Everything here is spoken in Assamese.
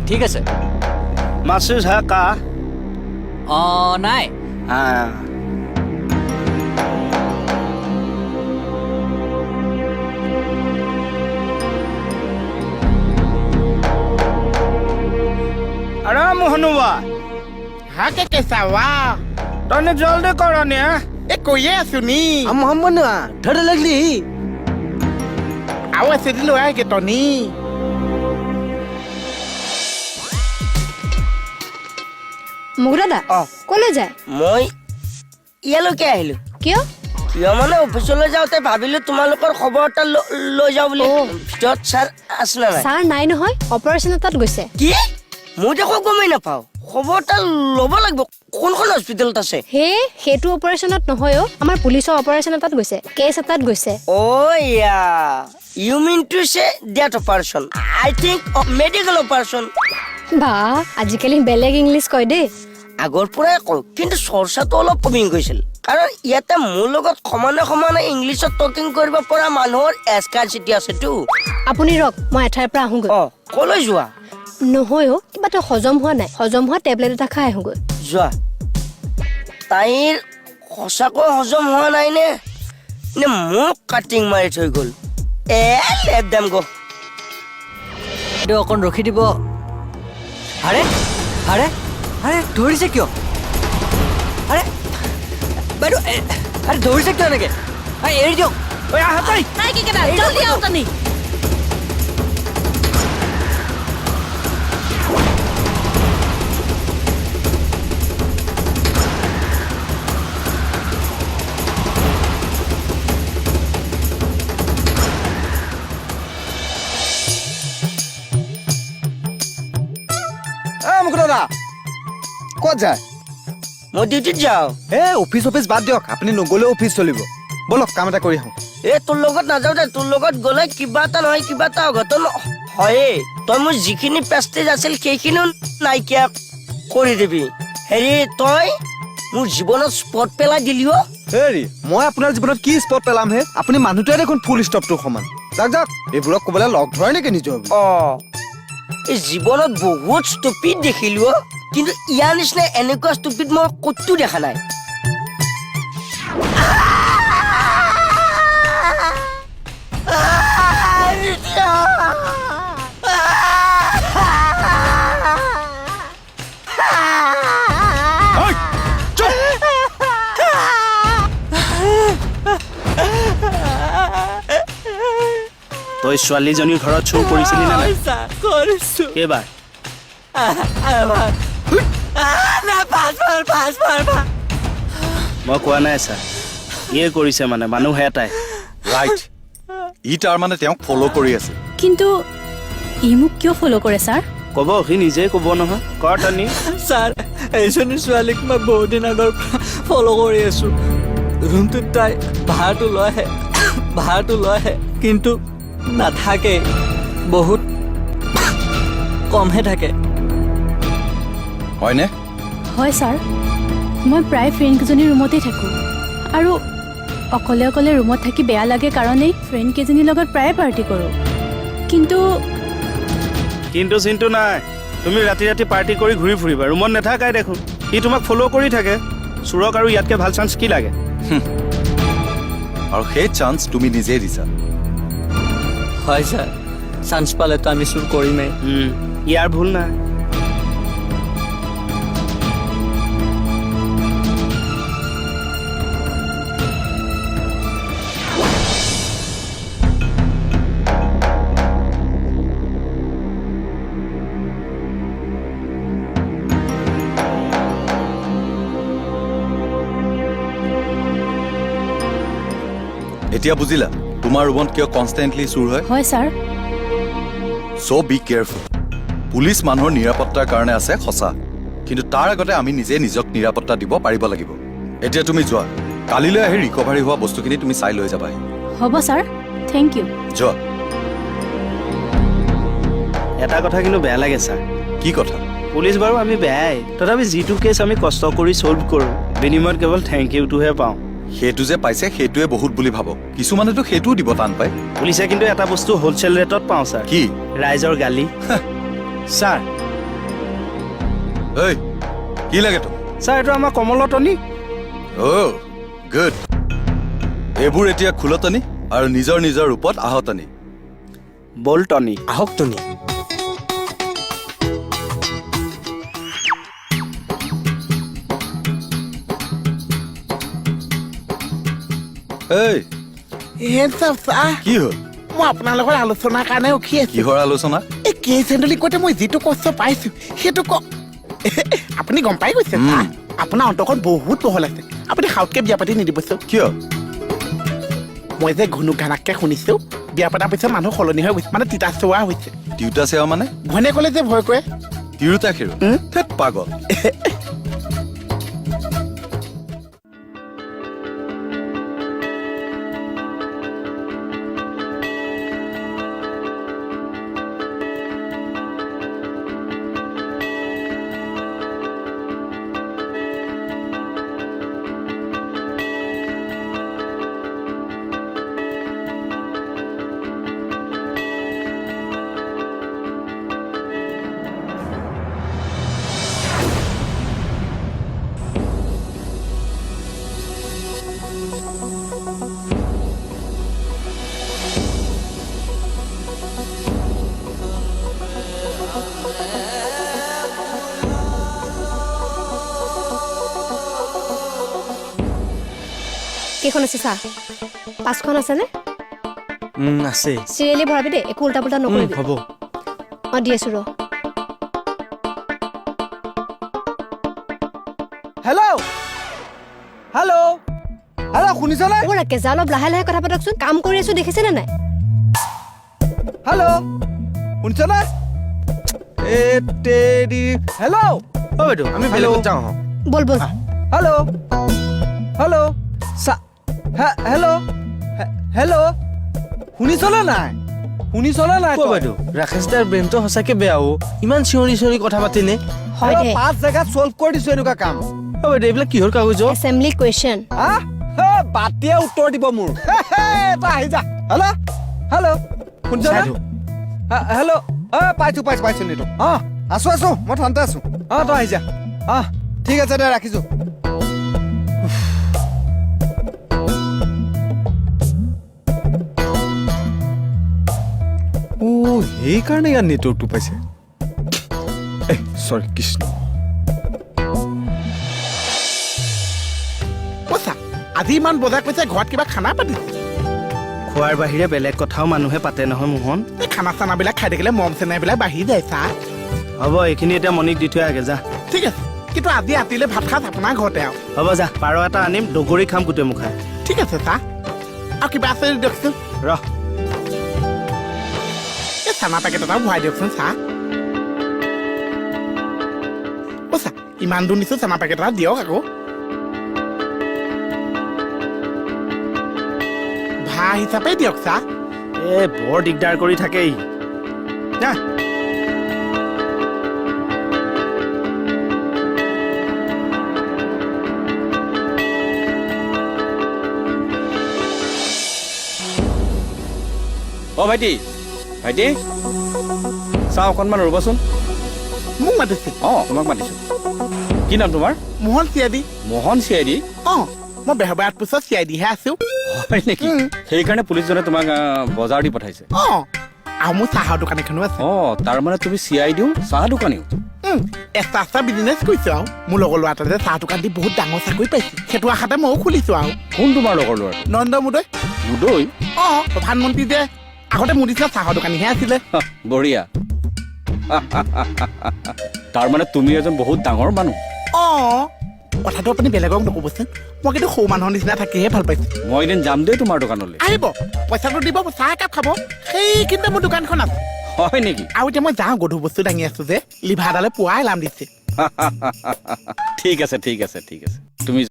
ঠিক আছে Masih haka. নাই Ah. Ada Mohanua. Hake kesawa. Tane jaldi karo ni. Koye asuni. Muhammad na dhar lagli. Awa sedilo ay ke Tony. মুগুদাদা কলে যায় মই ইয়ালৈকে আহিলো কিয় কিয় মানে অফিচলৈ যাওঁতে ভাবিলো তোমালোকৰ খবৰ এটা লৈ যাওঁ বুলি ভিতৰত ছাৰ আছে না নাই ছাৰ নাই নহয় অপাৰেশ্যন এটাত গৈছে কি মই দেখো গমেই নাপাওঁ খবৰ এটা ল'ব লাগিব কোনখন হস্পিটেলত আছে হে সেইটো অপাৰেশ্যনত নহয় আমাৰ পুলিচৰ অপাৰেশ্যন এটাত গৈছে কেছ এটাত গৈছে yeah you mean to say that operation I think medical operation বা আজিকালি বেলেগ ইংলিছ কয় দেই আগৰ পৰাই কওঁ কিন্তু চৰ্চাটো অলপ কমি গৈছিল কাৰণ ইয়াতে মোৰ লগত সমানে সমানে ইংলিছত টকিং কৰিব পৰা মানুহৰ এস্কাৰচিটি আছেতো আপুনি ৰক মই এঠাইৰ পৰা আহোগৈ কলৈ যোৱা নহয় কিবা এটা হজম হোৱা নাই হজম হোৱা টেবলেট এটা খাই আহোগৈ যোৱা তাইৰ সঁচাকৈ হজম হোৱা নাই নে মোক কাটিং মাৰি থৈ গ'ল লেপ দাম গো এইটো অকণ ৰখি দিব আৰে আৰে আৰে ধৰিছে কিয় আৰে বাইদেউ আৰে ধৰিছে কিয় এনেকে এৰি দিয়ক নাই কি কেডা জলদি আও তনি মুকুদাদা ক'ত যায় মই ডিউটিত যাওঁ অফিচ বাদ দিয়ক আপুনি নগ'লেও অফিচ চলিব বলক কাম এটা কৰি আহোঁ তোৰ লগত নাযাওঁ দে তোৰ লগত গ'লে কিবা এটা নহয় কিবা এটা অঘটন হয়ে তই মোৰ যিখিনি পেষ্টেজ আছিল সেইখিনিও নাইকিয়া কৰি দিবি হেৰি তই মোৰ জীৱনত স্পট পেলাই দিলি হেৰি মই আপোনাৰ জীৱনত কি স্পট পেলাম হে আপুনি মানুহটোৱে দেখোন ফুল ষ্টপটোৰ সমান যাওক যাওক এইবোৰক ক'বলৈ লগ ধৰে নেকি নিজৰ এই জীৱনত বহুত ষ্টুপিড দেখিলো কিন্তু ইয়াৰ নিচিনা এনেকুৱা ষ্টুপিড মই ক'তো দেখা নাই তই ছোৱালীজনীৰ ঘৰত চুৰ কৰিছিলি নে নাই কেইবাৰ মই কোৱা নাই ছাৰ ইয়ে কৰিছে মানে মানুহ এটাই ৰাইট ই তাৰ মানে তেওঁক ফ'ল' কৰি আছে কিন্তু ই মোক কিয় ফলো কৰে ছাৰ ক'ব সি নিজে ক'ব নহয় কৰ তনি ছাৰ এইজনী ছোৱালীক মই বহুত দিন আগৰ ফ'ল' কৰি আছো ৰুমটোত তাই ভাড়াটো লৈ আহে কিন্তু নাথাকে বহুত কমহে থাকে হয়নে হয় ছাৰ মই প্ৰায় ফ্ৰেণ্ডকেইজনীৰ ৰুমতেই থাকোঁ আৰু অকলে অকলে ৰুমত থাকি বেয়া লাগে কাৰণেই ফ্ৰেণ্ডকেইজনীৰ লগত প্ৰায়ে পাৰ্টি কৰোঁ কিন্তু চিন্তু নাই তুমি ৰাতি ৰাতি পাৰ্টি কৰি ঘূৰি ফুৰিবা ৰুমত নাথাকাই দেখোন সি তোমাক ফ'ল' কৰি থাকে চোৰক আৰু ইয়াতকৈ ভাল চান্স কি লাগে আৰু সেই চান্স তুমি নিজেই দিছা হয় ছাৰ চান্স পালেতো আমি চুৰ কৰিমেই ইয়াৰ ভুল নাই এতিয়া বুজিলা তোমাৰ ৰুমত কিয় কনষ্টেণ্টলি চুৰ হয় হয় ছাৰ চ' বি কেয়াৰফুল পুলিচ মানুহৰ নিৰাপত্তাৰ কাৰণে আছে সঁচা কিন্তু তাৰ আগতে আমি নিজে নিজক নিৰাপত্তা দিব পাৰিব লাগিব এতিয়া তুমি যোৱা কালিলৈ আহি ৰিকভাৰী হোৱা বস্তুখিনি তুমি চাই লৈ যাবাহি হ'ব ছাৰ থেংক ইউ যোৱা এটা কথা কিন্তু বেয়া লাগে ছাৰ কি কথা পুলিচ বাৰু আমি বেয়াই তথাপি যিটো কেছ আমি কষ্ট কৰি ছল্ভ কৰোঁ বিনিময়ত কেৱল থেংক ইউটোহে পাওঁ সেইটো যে পাইছে সেইটোৱে বহুত বুলি ভাবক কিছুমানেতো সেইটোও দিব টান পায় পুলিচে কিন্তু এটা বস্তু হোলচেল ৰেটত পাওঁ ছাৰ কি ৰাইজৰ গালি ছাৰ ঐ কি লাগে তোক ছাৰ এইটো আমাৰ কমলৰ টনি অ' গুড এইবোৰ এতিয়া খোলতনি আৰু নিজৰ নিজৰ ৰূপত আহতনি বল টনি আহক তুমি এই হে চাওচা কি হ'ল মই আপোনাৰ লগত আলোচনাৰ কাৰণে ৰখি আছো কিহৰ আলোচনা এই কেছ হেণ্ডলিং কৰোঁতে মই যিটো কষ্ট পাইছো সেইটো আপুনি গম পাই গৈছে চা আপোনাৰ অন্তৰখন বহুত বহল আছে আপুনি সাউতকে বিয়া পাতি নিদিব চব কিয় মই যে ঘুনুক ঘানাককে শুনিছো বিয়া পতাৰ পিছত মানুহ সলনি হৈ গৈছে মানে তিতা চোৱা হৈছে তিউতা চেৱা মানে ঘনে ক'লে যে ভয় কৰে তিৰোতা খেৰো ধেৎ পাগল কেইখন আছে চাহ 5খন আছেনে আছে চিৰিয়েলি ভৰাবি দেই একো উল্টা পুল্টা নকৰিবি হ'ব দি আছো ৰ হেল্ল' হেল্ল' হেল্ল' শুনিছনে অ' ৰাকেশ অলপ লাহে লাহে কথা পাতকচোন কাম কৰি আছো দেখিছেনে নাই হেল্ল' শুনিছনে এ তেৰি হেল্ল' অ' বাইদেউ আমি বেলেগত যাওঁ বল বল হেল্ল' হেল্ল' হেল্ল' হেল্ল' শুনিছনে নাই শুনিছনে নাই অ' বাইদেউ ৰাকেশ দাৰ ব্ৰেইনটো সঁচাকে বেয়া অ' ইমান চিঞৰি চিঞৰি কথা পাতিনে হয় দে 5 জেগাত চল্ভ কৰি দিছো এনেকুৱা কাম অ' বাইদেউ এইবিলাক কিহৰ কাগজ অ' এছেম্বলি কুৱেশ্যন বাতিয়ে উত্তৰ দিব মোৰ তই আহি যা হেল্ল' হেল্ল' শুনিছনে হেল্ল' পাইছো নেটৱৰ্ক আছো মই ঠাণ্ডা আছো তই আহি যা ঠিক আছে দে ৰাখিছো সেইকাৰণে ইয়াৰ নেটৱৰ্কটো পাইছে চৰি কৃষ্ণ পইচা আজি ইমান বজাৰ কৈছে ঘৰত কিবা খানা পাতিছে খোৱাৰ বাহিৰে বেলেগ কথাও মানুহে পাতে নহয় মোহন এই খানা চানাবিলাক খাই থাকিলে মৰম চেনেহবিলাক বাঢ়ি যায় চা হ'ব এইখিনি এতিয়া মণিক দি থৈ আগে যা ঠিক আছে কিন্তু আজি ৰাতিলে ভাত খাজ আপোনাৰ ঘৰতে আৰু হ'ব যা পাৰ এটা আনিম দগৰি খাম গোটেই মুখাই ঠিক আছে চা আৰু কিবা আছে যদি দিয়কচোন ৰহ এই চানা পেকেট এটাও ভৰাই দিয়কচোন চা পইচা ইমান দূৰ নিছো চানা পেকেট এটা দিয়ক আকৌ ভাড়া হিচাপে দিয়ক চা বৰ দিগদাৰ কৰি থাকেই যা অ' ভাইটি চাওঁ অকণমান ৰ'বচোন মোক মাতিছিল অঁ তোমাক মাতিছোঁ কি নাম তোমাৰ মোহন চিয়াদি মোহন চিআইডি অঁ মই বেহবাত পিছত চিয়াদিহে আছো হয় নেকি সেইকাৰণে পুলিচজনে তোমাক বজাৰ দি পঠাইছে অঁ আৰু মোৰ চাহৰ দোকান এখনো আছে অঁ তাৰমানে তুমি চিআইডিও চাহ দোকানীও এক্সট্ৰা বিজনেছ কৰিছো আৰু মোৰ লগৰ ল'ৰা এটাতে চাহ দোকান দি বহুত ডাঙৰ চাকৰি পাইছে সেইটো আশাতে ময়ো খুলিছো আৰু কোন তোমাৰ লগৰ ল'ৰাটো নৰেন্দ্ৰ মোদী মুদৈ অঁ প্ৰধানমন্ত্ৰী যে আগতে মোৰ নিচিনা চাহৰ দোকানীহে আছিলে বঢ়িয়া তাৰমানে তুমি এজন বহুত ডাঙৰ মানুহ অঁ কথাটো আপুনি বেলেগক নক'বচোন মই কিন্তু সৰু মানুহৰ নিচিনা থাকিহে ভাল পাইছো মই এদিন যাম দেই তোমাৰ দোকানলৈ আহিব পইচাটো দিব চাহ একাপ খাব সেইখিনিতে মোৰ দোকানখন আছে হয় নেকি আৰু এতিয়া মই যাওঁ গধুৰ বস্তু দাঙি আছো যে লিভাৰডালে পুৱাই এলাৰ্ম দিছে ঠিক আছে